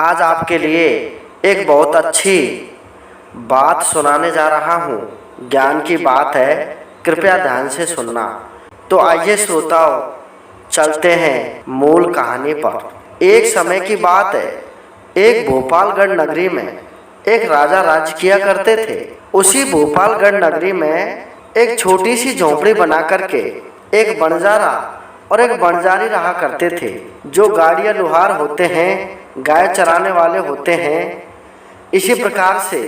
आज आपके लिए एक बहुत अच्छी बात सुनाने जा रहा हूँ। ज्ञान की बात है, कृपया ध्यान से सुनना। तो आइए श्रोताओ, चलते हैं मूल कहानी पर। एक समय की बात है, एक भोपालगढ़ नगरी में एक राजा राज्य किया करते थे। उसी भोपालगढ़ नगरी में एक छोटी सी झोंपड़ी बना करके एक बंजारा और एक बंजारी रहा करते थे। जो गाड़ियाँ लुहार होते हैं, गाय चराने वाले होते हैं, इसी प्रकार से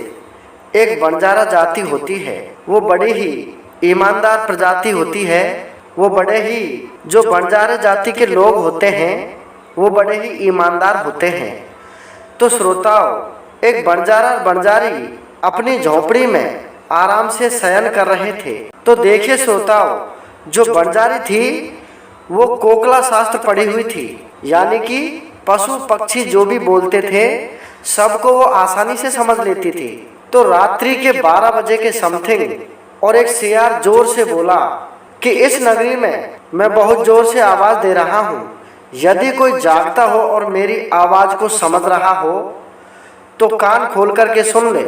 एक बंजारा जाति होती है। वो बड़ी ही ईमानदार प्रजाति होती है। वो बड़े ही जो बंजारे जाति के लोग होते हैं वो बड़े ही ईमानदार होते हैं। तो श्रोताओं, एक बंजारा और बंजारी अपनी झोंपड़ी में आराम से शयन कर रहे थे। तो देखिए श्रोताओं, जो बंजारी थी वो कोकला शास्त्र पढ़ी हुई थी, यानी कि पशु पक्षी जो भी बोलते थे सबको वो आसानी से समझ लेती थी। तो रात्रि के 12 बजे के समथिंग और एक सियार जोर से बोला कि इस नगरी में मैं बहुत जोर से आवाज दे रहा हूँ। यदि कोई जागता हो और मेरी आवाज को समझ रहा हो तो कान खोल करके सुन ले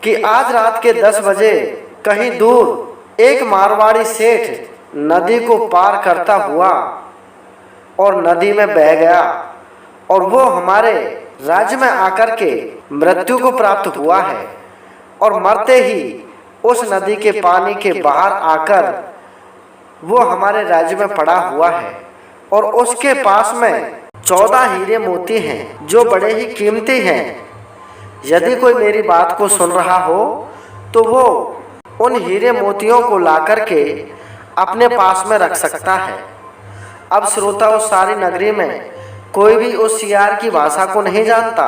कि आज रात के 10 बजे कहीं दूर एक मारवाड़ी सेठ नदी को पार करता हुआ और नदी में बह गया और वो हमारे राज्य में आकर के मृत्यु को प्राप्त हुआ है। और मरते ही उस नदी के पानी के बाहर आकर वो हमारे राज्य में पड़ा हुआ है। और उसके पास में 14 हीरे मोती हैं जो बड़े ही कीमती हैं। यदि कोई मेरी बात को सुन रहा हो तो वो उन हीरे मोतियों को ला करके अपने पास में रख सकता है। अब श्रोता, उस सारी नगरी में कोई भी उस सियार की भाषा को नहीं जानता।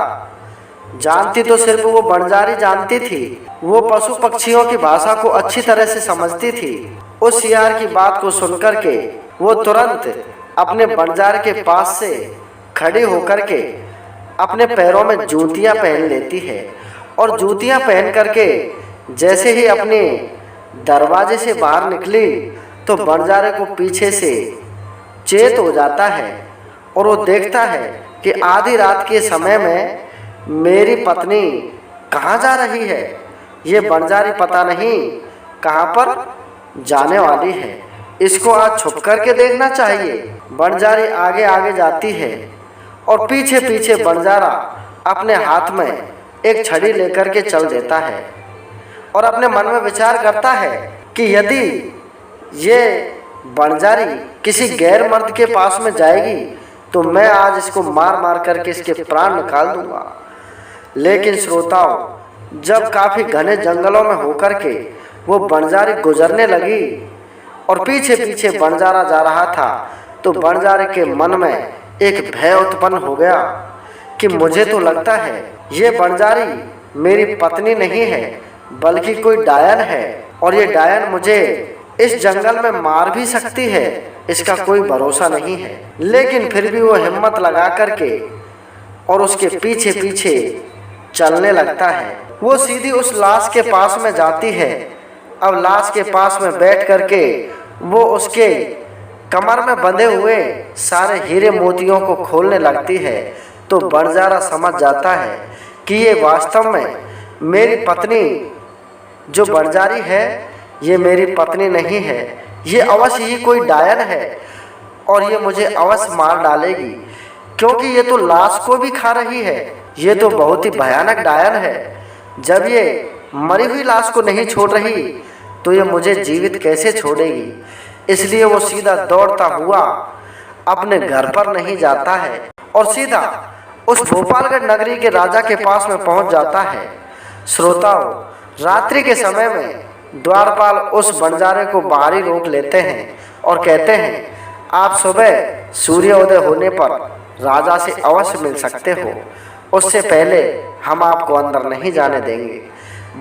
जानती तो सिर्फ वो बंजारी जानती थी। वो पशु पक्षियों की भाषा को अच्छी तरह से समझती थी। उस सियार की बात को सुनकर के वो तुरंत अपने बंजारे के पास से खड़ी होकर के अपने पैरों में जूतियां पहन लेती है। और जूतियां पहन करके जैसे ही अपने दरवाजे से बाहर निकली तो बंजारे को पीछे से चेत हो जाता है और वो देखता है कि आधी रात के समय में मेरी पत्नी कहाँ जा रही है। ये बंजारी पता नहीं कहाँ पर जाने वाली है, इसको आज छुप करके देखना चाहिए। बंजारी आगे आगे जाती है और पीछे पीछे बंजारा अपने हाथ में एक छड़ी लेकर के चल देता है और अपने मन में विचार करता है कि यदि ये बंजारी किसी गैर मर्द के पास में जाएगी तो मैं आज इसको मार मार करके इसके प्राण निकाल दूंगा। लेकिन श्रोताओं, जब काफी घने जंगलों में होकर के वो बंजारी गुजरने लगी और पीछे पीछे बंजारा जा रहा था तो बंजारे के मन में एक भय उत्पन्न हो गया कि मुझे तो लगता है ये बंजारी मेरी पत्नी नहीं है बल्कि कोई डायन है और ये डायन मुझे इस जंगल में मार भी सकती है, इसका कोई भरोसा नहीं है। लेकिन फिर भी वो हिम्मत लगा करके और उसके पीछे पीछे चलने लगता है। वो सीधी उस लाश के पास में जाती है। अब लाश के पास में बैठ करके वो उसके कमर में बंधे हुए सारे हीरे मोतियों को खोलने लगती है। तो बंजारा समझ जाता है कि ये वास्तव में मेरी पत्नी जो बंजारी है ये मेरी पत्नी नहीं है, ये अवश्य ही कोई डायन है और ये मुझे अवश्य मार डालेगी, क्योंकि ये तो लाश को भी खा रही है। ये तो बहुत ही भयानक डायन है। जब ये मरी हुई लाश को नहीं छोड़ रही तो ये मुझे जीवित कैसे छोड़ेगी। इसलिए वो सीधा दौड़ता हुआ अपने घर पर नहीं जाता है और सीधा उस भोपालगढ़ नगरी के राजा के पास में पहुंच जाता है। श्रोताओं, रात्रि के समय में द्वारपाल उस बंजारे को बाहरी रोक लेते हैं और कहते हैं, आप सुबह सूर्योदय होने पर राजा से अवश्य मिल सकते हो, उससे पहले हम आपको अंदर नहीं जाने देंगे।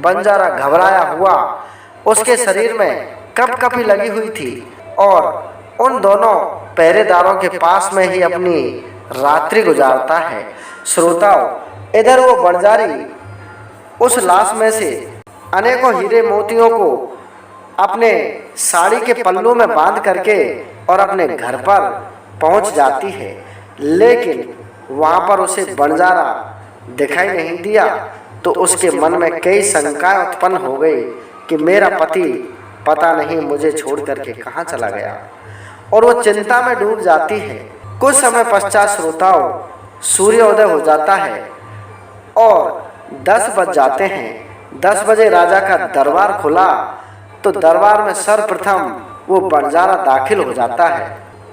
बंजारा घबराया हुआ उसके शरीर में कपकपी लगी हुई थी और उन दोनों पहरेदारों के पास में ही अपनी रात्रि गुजारता है। श्रोताओं, इधर वो बंजारी उस लाश में से अनेकों हीरे मोतियों को अपने साड़ी के पल्लू में बांध करके और अपने घर पर पहुंच जाती है। लेकिन वहां पर उसे बंजारा दिखाई नहीं दिया तो उसके मन में कई शंकाएं उत्पन्न हो गई कि मेरा पति पता नहीं मुझे छोड़ करके कहाँ चला गया, और वो चिंता में डूब जाती है। कुछ समय पश्चात श्रोताओं, सूर्योदय हो जाता है और 10 बज जाते हैं। 10 बजे राजा का दरबार खुला तो दरबार में सर्वप्रथम वो बंजारा दाखिल हो जाता है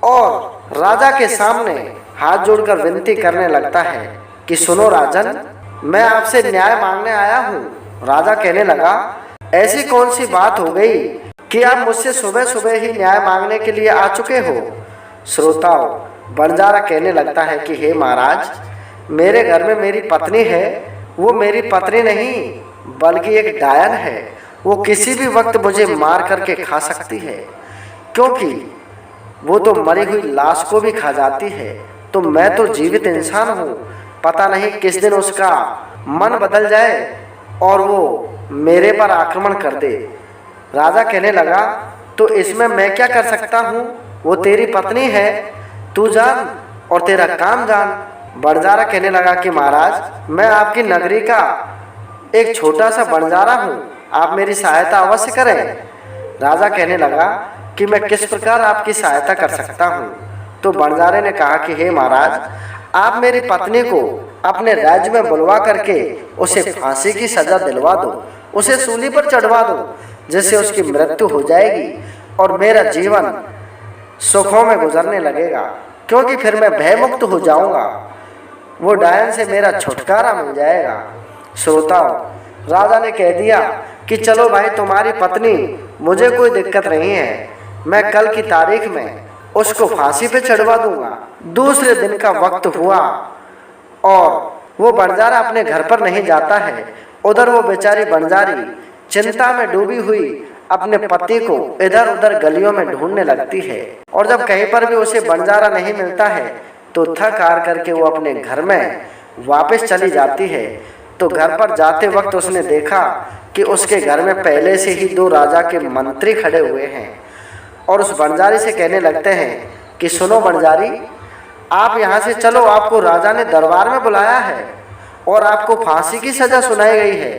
और राजा के सामने हाथ जोड़कर विनती करने लगता है कि सुनो राजन, मैं आपसे न्याय मांगने आया हूँ। राजा कहने लगा, ऐसी कौन सी बात हो गई कि आप मुझसे सुबह सुबह ही न्याय मांगने के लिए आ चुके हो। श्रोताओं, बंजारा कहने लगता है कि हे महाराज, मेरे घर में मेरी पत्नी है। वो मेरी पत्नी नहीं बल्कि एक डायन है। वो किसी भी वक्त मुझे मार करके खा सकती है, क्योंकि वो तो मरी हुई लाश को भी खा जाती है। तो मैं तो जीवित इंसान हूँ, पता नहीं किस दिन उसका मन बदल जाए और वो मेरे पर आक्रमण कर दे। राजा कहने लगा, तो इसमें मैं क्या कर सकता हूँ? वो तेरी पत्नी है, तू जान और तेरा काम जान। बंजारा कहने लगा कि महाराज, मैं आपकी नगरी का एक छोटा सा बंजारा हूँ, आप मेरी सहायता अवश्य करें। राजा कहने लगा कि मैं किस प्रकार आपकी सहायता कर सकता हूँ। तो बंजारे ने कहा कि हे महाराज, आप मेरी पत्नी को अपने राज्य में बुलवा करके उसे फांसी की सजा दिलवा दो, उसे सूली पर चढ़वा दो, जिससे उसकी मृत्यु हो जाएगी और मेरा जीवन सुखों में गुजरने लगेगा, क्योंकि फिर मैं भयमुक्त हो जाऊंगा। वो डायन से मेरा छुटकारा मिल जाएगा। श्रोताओं, राजा ने कह दिया कि चलो भाई, तुम्हारी पत्नी, मुझे कोई दिक्कत नहीं है, मैं कल की तारीख में उसको फांसी पे चढ़वा दूंगा। दूसरे दिन का वक्त हुआ और वो बंजारा अपने घर पर नहीं जाता है। उधर वो बेचारी बंजारी चिंता में डूबी हुई अपने पति को इधर उधर गलियों में ढूंढने लगती है, और जब कहीं पर भी उसे बंजारा नहीं मिलता है तो थक हार करके वो अपने घर में वापस चली जाती है। तो घर पर जाते वक्त उसने देखा कि उसके घर में पहले से ही 2 राजा के मंत्री खड़े हुए हैं और उस बंजारी से कहने लगते हैं कि सुनो बंजारी, आप यहाँ से चलो, आपको राजा ने दरबार में बुलाया है और आपको फांसी की सजा सुनाई गई है।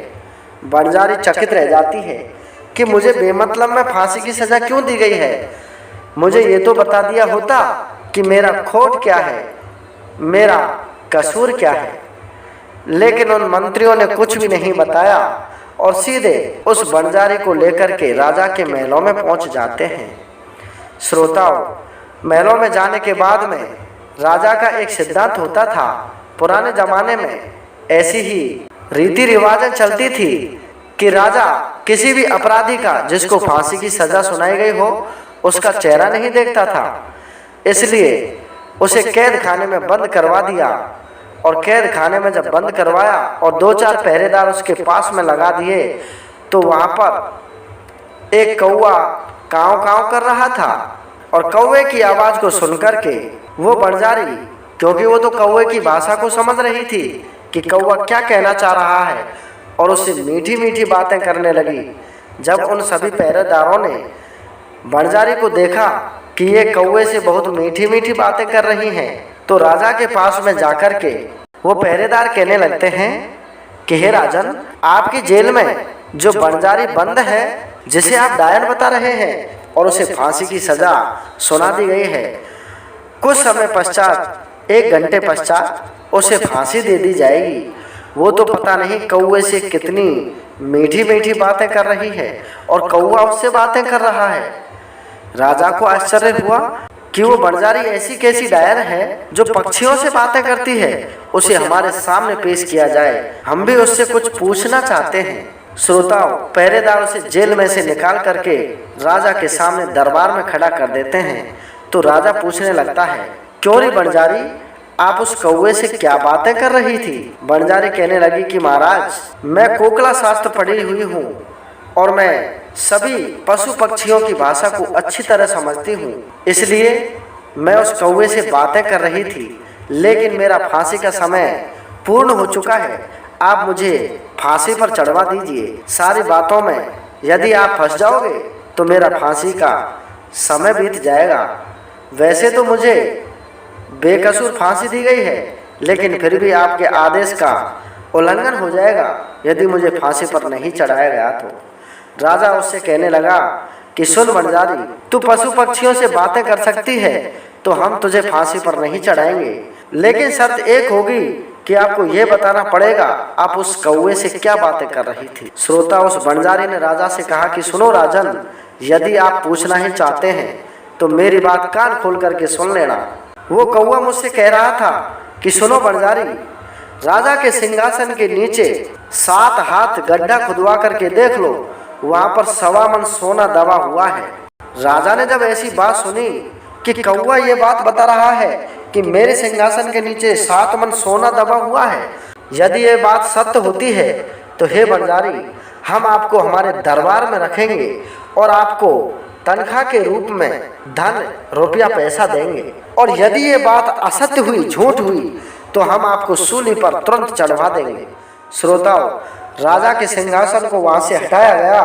बंजारी चकित रह जाती है कि मुझे बेमतलब में फांसी की सजा क्यों दी गई है। मुझे ये तो बता दिया होता कि मेरा खोट क्या है, मेरा कसूर क्या है। लेकिन उन मंत्रियों ने कुछ भी नहीं बताया और सीधे उस बंजारी को लेकर के राजा के महलों में पहुंच जाते हैं। श्रोताओं, महलों में जाने के बाद में राजा का एक सिद्धांत होता था। पुराने जमाने में ऐसी ही रीति रिवाजें चलती थी कि राजा किसी भी अपराधी का जिसको फांसी की सजा सुनाई गई हो उसका चेहरा नहीं देखता था, इसलिए उसे कैद खाने में बंद करवा दिया। और कैद खाने में जब बंद करवाया और 2-4 पहरेदार उसके पास में लगा दिए तो वहाँ पर एक कौवा काँव काँव कर रहा था, और कौवे की आवाज़ को सुनकर के वो बंजारी, क्योंकि वो तो कौवे की भाषा को समझ रही थी कि कौवा क्या कहना चाह रहा है, और उससे मीठी मीठी बातें करने लगी। जब उन सभी पहरेदारों ने बंजारी को देखा कि ये कौवे से बहुत मीठी मीठी बातें कर रही हैं, तो राजा के पास में जाकर के वो पहरेदार कहने लगते हैं कि हे राजन, आपकी जेल में जो बंजारी बंद है, जिसे आप डायन बता रहे हैं और उसे फांसी की सजा सुना दी गई है, कुछ समय पश्चात, 1 घंटे पश्चात उसे फांसी दे दी जाएगी। वो तो पता नहीं कौवे से कितनी मीठी मीठी बातें कर रही है और कौवा उससे बातें कर रहा है। राजा को आश्चर्य हुआ कि वो बंजारी ऐसी कैसी डायन है जो पक्षियों से बातें करती है, उसे हमारे सामने पेश किया जाए, हम भी उससे कुछ पूछना चाहते हैं। श्रोताओं, पहरेदार उसे जेल में से निकाल करके राजा के सामने दरबार में खड़ा कर देते हैं। तो राजा पूछने लगता है, क्यों रे बंजारी, आप उस कौवे से क्या बातें कर रही थी? बंजारी कहने लगी कि महाराज, मैं कोकला शास्त्र पढ़ी हुई हूँ और मैं सभी पशु पक्षियों की भाषा को अच्छी तरह समझती हूँ, इसलिए मैं उस कौवे से बातें कर रही थी, लेकिन मेरा फांसी का समय पूर्ण हो चुका है। आप मुझे फांसी पर चढ़वा दीजिए। सारी बातों में यदि आप फंस जाओगे तो मेरा फांसी का समय बीत जाएगा। वैसे तो मुझे बेकसूर फांसी दी गई है, लेकिन फिर भी आपके आदेश का उल्लंघन हो जाएगा यदि मुझे फांसी पर नहीं चढ़ाया गया तो। राजा उससे कहने लगा कि सुन बंजारी, तू पशु पक्षियों से बातें कर सकती है तो हम तुझे फांसी पर नहीं चढ़ाएंगे, लेकिन शर्त एक होगी कि आपको ये बताना पड़ेगा आप उस कौवे से क्या बातें कर रही थी। श्रोता, उस बंजारी ने राजा से कहा कि सुनो राजन, यदि आप पूछना ही चाहते हैं तो मेरी बात कान खोल करके सुन लेना। वो कौवा मुझसे कह रहा था कि सुनो बंजारी, राजा के सिंहासन के नीचे 7 हाथ गड्ढा खुदवा करके देख लो, वहां पर 1.25 मन सोना दबा हुआ है। राजा ने जब ऐसी बात सुनी कि कौवा ये बात बता रहा है कि मेरे सिंहासन के नीचे 7 मन सोना दबा हुआ है, यदि ये बात सत्य होती है तो हे बंजारी, हम आपको हमारे दरबार में रखेंगे और आपको तनख्वाह के रूप में धन रुपया पैसा देंगे, और यदि ये बात असत्य हुई, झूठ हुई, तो हम आपको सूली पर तुरंत चढ़वा देंगे। श्रोताओं, राजा के सिंहासन को वहां से हटाया गया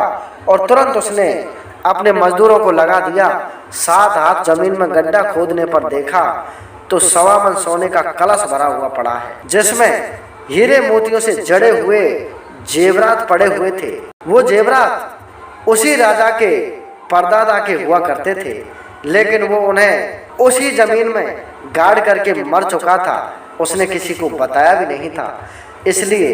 और तुरंत उसने अपने मजदूरों को लगा दिया। 7 हाथ जमीन में गड्ढा खोदने पर देखा तो 1.25 मन सोने का कलश भरा हुआ पड़ा है, जिसमें हीरे मोतियों से जड़े हुए जेवरात पड़े हुए थे। वो जेवरात उसी राजा के परदादा के हुआ करते थे, लेकिन वो उन्हें उसी जमीन में गाड़ करके मर चुका था। उसने किसी को बताया भी नहीं था, इसलिए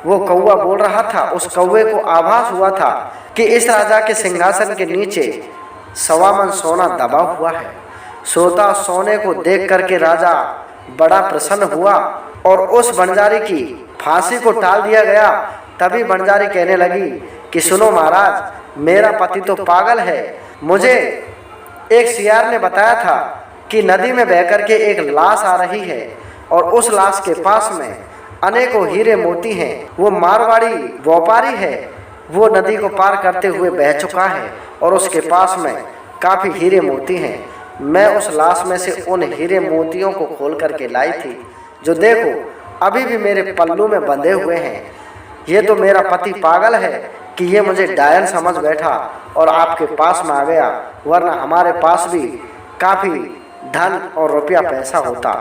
वो कौवा बोल रहा था। उस कौवे को आभास हुआ था कि इस राजा के सिंहासन के नीचे 1.25 मन सोना दबा हुआ है। श्रोता, सोने को देख करके राजा बड़ा प्रसन्न हुआ और उस बंजारी की फांसी को टाल दिया गया। तभी बंजारी कहने लगी कि सुनो महाराज, मेरा पति तो पागल है। मुझे एक सियार ने बताया था कि नदी में बह करके एक लाश आ रही है और उस लाश के पास में अनेकों हीरे मोती हैं। वो मारवाड़ी व्यापारी है, वो नदी को पार करते हुए बह चुका है और उसके पास में काफ़ी हीरे मोती हैं। मैं उस लाश में से उन हीरे मोतियों को खोल करके लाई थी, जो देखो अभी भी मेरे पल्लू में बंधे हुए हैं। ये तो मेरा पति पागल है कि ये मुझे डायन समझ बैठा और आपके पास में आ गया, वरना हमारे पास भी काफ़ी धन और रुपया पैसा होता।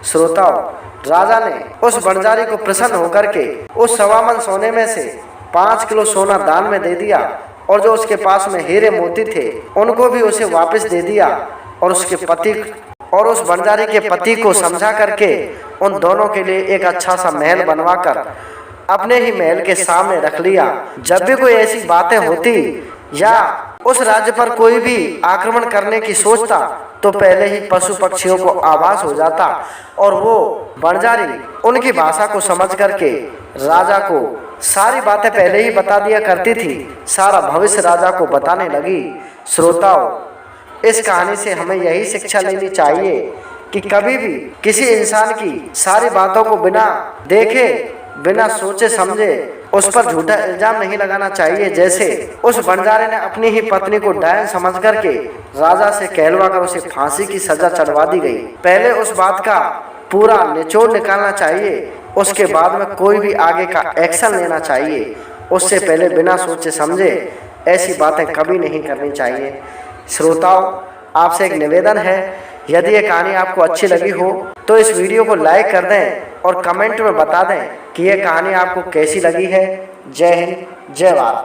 श्रोताओं, राजा ने उस बंजारी को प्रसन्न होकर के उस 1.25 मन सोने में से 5 किलो सोना दान में दे दिया, और जो उसके पास में हीरे मोती थे उनको भी उसे वापस दे दिया, और उसके पति और उस बंजारी के पति को समझा करके उन दोनों के लिए एक अच्छा सा महल बनवाकर अपने ही महल के सामने रख लिया। जब भी कोई ऐसी बातें होती या उस राज्य पर कोई भी आक्रमण करने की सोचता तो पहले ही पशु पक्षियों को आभास हो जाता, और वो बंजारी उनकी भाषा को समझ करके राजा को सारी बातें पहले ही बता दिया करती थी। सारा भविष्य राजा को बताने लगी। श्रोताओं, इस कहानी से हमें यही शिक्षा लेनी चाहिए कि कभी भी किसी इंसान की सारी बातों को बिना देखे, बिना सोचे समझे उस पर झूठा इल्जाम नहीं लगाना चाहिए। जैसे उस बंजारे ने अपनी ही पत्नी को डायन समझ करके राजा से कहलवा कर उसे फांसी की सजा चढ़वा दी गई। पहले उस बात का पूरा निचोड़ निकालना चाहिए, उसके बाद में कोई भी आगे का एक्शन लेना चाहिए। उससे पहले बिना सोचे समझे ऐसी बातें कभी नहीं करनी चाहिए। श्रोताओं, आपसे एक निवेदन है, यदि ये कहानी आपको अच्छी लगी हो तो इस वीडियो को लाइक कर दें और कमेंट में बता दें कि ये कहानी आपको कैसी लगी है। जय हिंद, जय भारत।